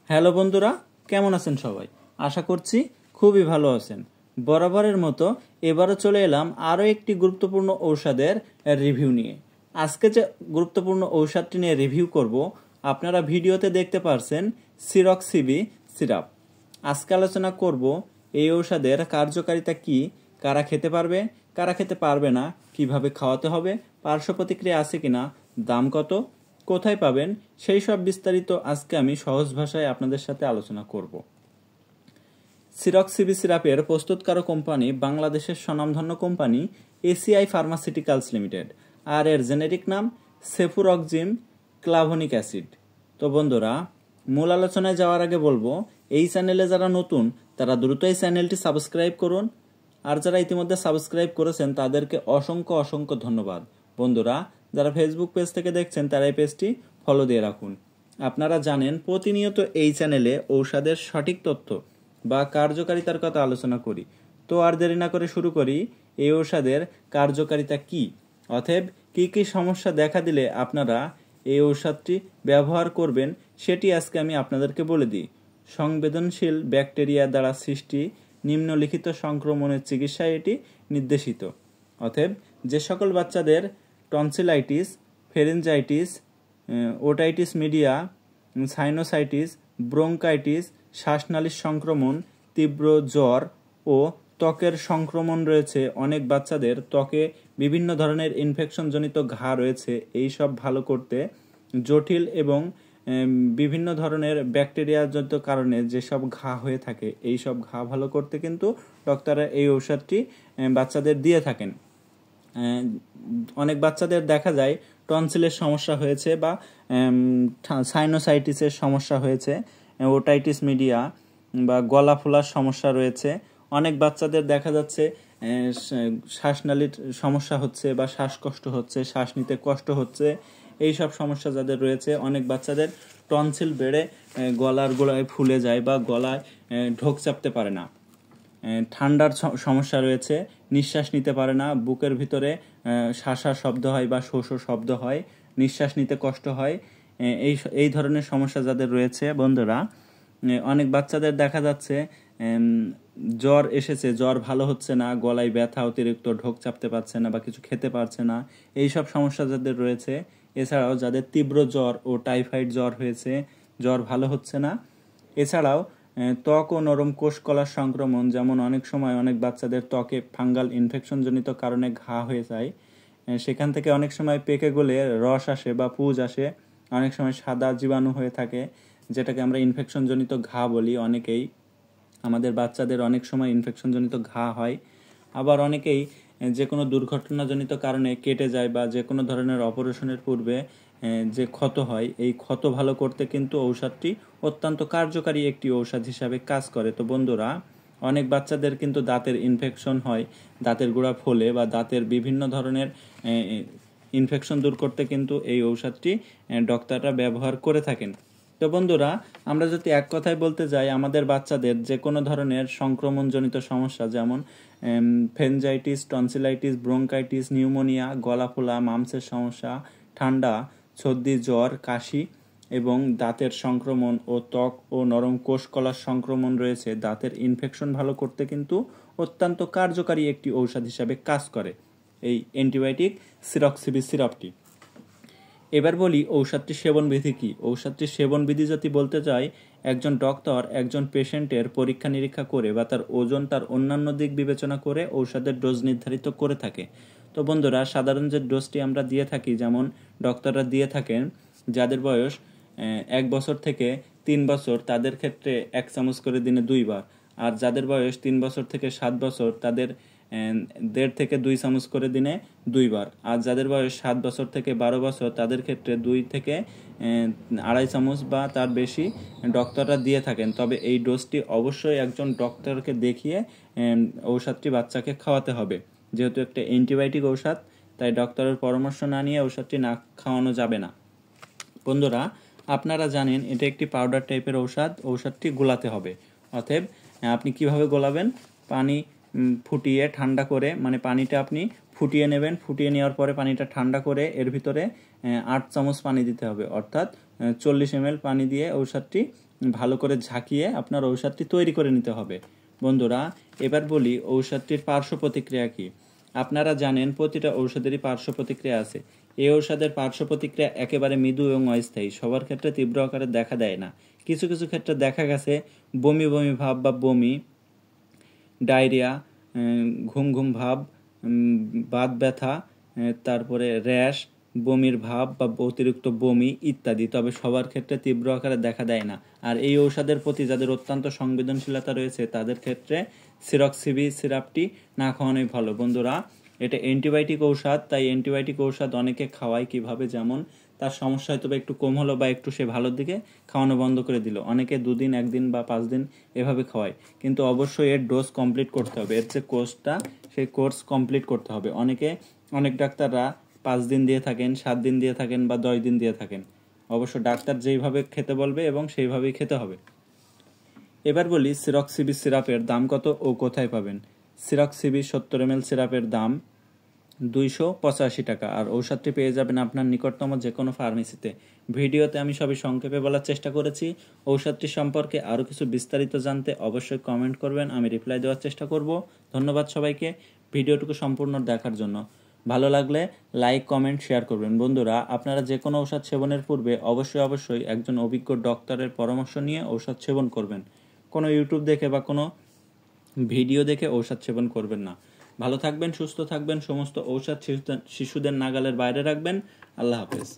Hello বন্ধুরা, কেমন আছেন সবাই? আশা করছি খুবই ভালো আছেন। বরাবরের মতো এবারও চলে এলাম আরও একটি গুরুত্বপূর্ণ ঔষধের রিভিউ নিয়ে। আজকে যে গুরুত্বপূর্ণ ঔষধটি নিয়ে রিভিউ করব, আপনারা ভিডিওতে দেখতে পারছেন সিরক্সিবি সিরাপ। আজকে আলোচনা করব এই ঔষধের কার্যকারিতা কি, কারা খেতে পারবে, কারা খেতে পারবে না, কিভাবে খাওয়াতে হবে, পার্শ্ব প্রতিক্রিয়া আছে কিনা, দাম কত, কোথায় পাবেন, সেই সব বিস্তারিত আজকে আমি সহজ ভাষায় আপনাদের সাথে আলোচনা করব। সিরক্সিবি সিরাপের প্রস্তুতকারক কোম্পানি বাংলাদেশের স্বনামধন্য কোম্পানি এসিআই ফার্মাসিউটিক্যালস লিমিটেড, আর এর জেনেরিক নাম সেফুরক্সিম ক্লাভনিক অ্যাসিড। তো বন্ধুরা, মূল আলোচনায় যাওয়ার আগে বলবো, এই চ্যানেলে যারা নতুন তারা দ্রুত এই চ্যানেলটি সাবস্ক্রাইব করুন, আর যারা ইতিমধ্যে সাবস্ক্রাইব করেছেন তাদেরকে অসংখ্য অসংখ্য ধন্যবাদ। বন্ধুরা, যারা ফেসবুক পেজ থেকে দেখছেন তারা এই পেজটি ফলো দিয়ে রাখুন। আপনারা জানেন প্রতিনিয়ত এই চ্যানেলে ঔষধের সঠিক তথ্য বা কার্যকারিতার কথা আলোচনা করি। তো আর দেরি না করে শুরু করি। এই ঔষধের কার্যকারিতা কি, অতএব কি কি সমস্যা দেখা দিলে আপনারা এই ঔষধটি ব্যবহার করবেন সেটি আজকে আমি আপনাদেরকে বলে দিই। সংবেদনশীল ব্যাকটেরিয়া দ্বারা সৃষ্টি নিম্নলিখিত সংক্রমণের চিকিৎসায় এটি নির্দেশিত। অতএব যে সকল বাচ্চাদের tonsillitis, pharyngitis, otitis media, sinusitis, bronchitis, শ্বাসনালীর সংক্রমণ, তীব্র জ্বর ও ত্বকের সংক্রমণ রয়েছে, অনেক বাচ্চাদের ত্বকে বিভিন্ন ধরনের ইনফেকশনজনিত ঘা রয়েছে, এই সব ভালো করতে জটিল এবং বিভিন্ন ধরনের ব্যাকটেরিয়াজনিত কারণে যেসব ঘা হয়ে থাকে এই সব ঘা ভালো করতে কিন্তু ডক্টররা এই ঔষধটি বাচ্চাদের দিয়ে থাকেন। অনেক বাচ্চাদের দেখা যায় টনসিলের সমস্যা হয়েছে বা সাইনোসাইটিসের সমস্যা হয়েছে, ওটাইটিস মিডিয়া বা গলা ফোলার সমস্যা রয়েছে। অনেক বাচ্চাদের দেখা যাচ্ছে শ্বাসনালীর সমস্যা হচ্ছে বা শ্বাসকষ্ট হচ্ছে, শ্বাস নিতে কষ্ট হচ্ছে, এই সব সমস্যা যাদের রয়েছে। অনেক বাচ্চাদের টনসিল বেড়ে গলার গোড়ায় ফুলে যায় বা গলায় ঢোক চাপতে পারে না। ঠান্ডার সমস্যা রয়েছে, নিঃশ্বাস নিতে পারে না, বুকের ভিতরে শাঁসা শব্দ হয় বা শোষো শব্দ হয়, নিঃশ্বাস নিতে কষ্ট হয়। এই ধরনের সমস্যা যাদের রয়েছে বন্ধুরা, অনেক বাচ্চাদের দেখা যাচ্ছে জ্বর এসেছে, জ্বর ভালো হচ্ছে না, গলায় ব্যথা, অতিরিক্ত ঢোক চাপতে পারছে না বা কিছু খেতে পারছে না, এই সব সমস্যা যাদের রয়েছে। এছাড়াও যাদের তীব্র জ্বর ও টাইফয়েড জ্বর হয়েছে, জ্বর ভালো হচ্ছে না। এছাড়াও ত্বক ও নরম কোষকলার সংক্রমণ, যেমন অনেক সময় অনেক বাচ্চাদের ত্বকে ফাঙ্গাল ইনফেকশনজনিত কারণে ঘা হয়ে যায়, সেখান থেকে অনেক সময় পেকে গলে রস আসে বা পুঁজ আসে, অনেক সময় সাদা জীবাণু হয়ে থাকে, যেটাকে আমরা ইনফেকশনজনিত ঘা বলি। অনেকেই আমাদের বাচ্চাদের অনেক সময় ইনফেকশনজনিত ঘা হয়। আবার অনেকেই যে কোনো দুর্ঘটনাজনিত কারণে কেটে যায় বা যে কোনো ধরনের অপারেশনের পূর্বে যে ক্ষত হয়, এই ক্ষত ভালো করতে কিন্তু ঔষধটি অত্যন্ত কার্যকারী একটি ঔষধ হিসাবে কাজ করে। তো বন্ধুরা, অনেক বাচ্চাদের কিন্তু দাঁতের ইনফেকশন হয়, দাঁতের গোড়া ফোলে বা দাঁতের বিভিন্ন ধরনের ইনফেকশন দূর করতে কিন্তু এই ঔষধটি ডক্টররা ব্যবহার করে থাকেন। তো বন্ধুরা, আমরা যদি এক কথায় বলতে যাই, আমাদের বাচ্চাদের যে কোনো ধরনের সংক্রমণজনিত সমস্যা, যেমন ফেনজাইটিস, টনসিলাইটিস, ব্রোঙ্কাইটিস, নিউমোনিয়া, গলা ফোলা, মামসের সমস্যা, ঠান্ডা, সর্দি, জ্বর, কাশি এবং দাঁতের সংক্রমণ ও ত্বক ও নরম কোষকলার সংক্রমণ রয়েছে, দাঁতের ইনফেকশন ভালো করতে কিন্তু অত্যন্ত কার্যকারী একটি ঔষধ হিসাবে কাজ করে এই অ্যান্টিবায়োটিক সিরক্সিবি সিরাপটি। এবার বলি ঔষধটি সেবনবিধি কি। ঔষধটির সেবনবিধি যদি বলতে চাই, একজন ডক্টর একজন পেশেন্টের পরীক্ষা নিরীক্ষা করে বা তার ওজন, তার অন্যান্য দিক বিবেচনা করে ঔষধের ডোজ নির্ধারিত করে থাকে। তো বন্ধুরা, সাধারণ যে ডোজটি আমরা দিয়ে থাকি, যেমন ডক্টররা দিয়ে থাকেন যাদের বয়স 1 বছর থেকে 3 বছর তাদের ক্ষেত্রে 1 চামচ করে দিনে 2 বার, আর যাদের বয়স 3 বছর থেকে 7 বছর তাদের 1.5 থেকে 2 চামচ করে দিনে 2 বার, আর যাদের বয়স 7 বছর থেকে 12 বছর তাদের ক্ষেত্রে 2 থেকে 2.5 চামচ বা তার বেশি ডক্টররা দিয়ে থাকেন। তবে এই ডোজটি অবশ্যই একজন ডক্টরকে দেখিয়ে ঔষধটি বাচ্চাকে খাওয়াতে হবে, যেহেতু একটা অ্যান্টিবায়োটিক ঔষধ, তাই ডক্টরের পরামর্শ না নিয়ে ঔষধটি না খাওয়ানো যাবে না। বন্ধুরা, আপনারা জানেন এটা একটি পাউডার টাইপের ঔষধ, ঔষধটি গোলাতে হবে। অতএব আপনি কিভাবে গোলাবেন, পানি ফুটিয়ে ঠান্ডা করে, মানে পানিটা আপনি ফুটিয়ে নেবেন, ফুটিয়ে নেওয়ার পরে পানিটা ঠান্ডা করে এর ভিতরে 8 চামচ পানি দিতে হবে, অর্থাৎ 40 ml পানি দিয়ে ঔষধটি ভালো করে ঝাঁকিয়ে আপনার ঔষধটি তৈরি করে নিতে হবে। বন্ধুরা, এবার বলি ঔষধটির পার্শ্ব প্রতিক্রিয়া কী। আপনারা জানেন প্রতিটা ঔষধেরই পার্শ্ব প্রতিক্রিয়া আছে। এই ঔষধের পার্শ্ব প্রতিক্রিয়া একেবারে মৃদু এবং অস্থায়ী, সবার ক্ষেত্রে তীব্র আকারে দেখা দেয় না। কিছু কিছু ক্ষেত্রে দেখা গেছে বমি বমি ভাব বা বমি, ডায়রিয়া, ঘুম ঘুম ভাব, বাত ব্যথা, তারপরে র্যাশ, বমির ভাব বা অতিরিক্ত বমি ইত্যাদি, তবে সবার ক্ষেত্রে তীব্র আকারে দেখা দেয় না। আর এই ঔষধের প্রতি যাদের অত্যন্ত সংবেদনশীলতা রয়েছে তাদের ক্ষেত্রে সিরক্সিবি সিরাপটি না খাওয়ানোই ভালো। বন্ধুরা, এটা অ্যান্টিবায়োটিক ঔষধ, তাই অ্যান্টিবায়োটিক ঔষধ অনেকে খাওয়ায় কিভাবে, যেমন তার সমস্যা হয়তো বা একটু কম হলো বা একটু সে ভালোর দিকে খাওয়ানো বন্ধ করে দিল, অনেকে 2 দিন 1 দিন বা 5 দিন এভাবে খাওয়ায়, কিন্তু অবশ্যই এর ডোজ কমপ্লিট করতে হবে। এর যে কোর্সটা সেই কোর্স কমপ্লিট করতে হবে। অনেক ডাক্তাররা 5 দিন দিয়ে থাকেন, 7 দিন দিয়ে থাকেন বা 10 দিন দিয়ে থাকেন। অবশ্য ডাক্তার যেইভাবে খেতে বলবে এবং সেইভাবেই খেতে হবে। এবার বলি সিরক্সিবি সিরাপের দাম কত ও কোথায় পাবেন। সিরক্সিবি 70 ml সিরাপের দাম 285 টাকা, আর ঔষধটি পেয়ে যাবেন আপনার নিকটতম যে কোনো ফার্মেসিতে। ভিডিওতে আমি সবই সংক্ষেপে বলার চেষ্টা করেছি। ঔষধটি সম্পর্কে আরও কিছু বিস্তারিত জানতে অবশ্যই কমেন্ট করবেন, আমি রিপ্লাই দেওয়ার চেষ্টা করব। ধন্যবাদ সবাইকে ভিডিওটুকু সম্পূর্ণ দেখার জন্য। ভালো লাগলে লাইক, কমেন্ট, শেয়ার করবেন। বন্ধুরা, আপনারা যে কোনো ঔষধ সেবনের পূর্বে অবশ্যই একজন অভিজ্ঞ ডক্টরের পরামর্শ নিয়ে ঔষধ সেবন করবেন। কোনো ইউটিউব দেখে বা কোনো ভিডিও দেখে ঔষধ সেবন করবেন না। ভালো থাকবেন, সুস্থ থাকবেন, সমস্ত ঔষধ শিশুদের নাগালের বাইরে রাখবেন। আল্লাহ হাফেজ।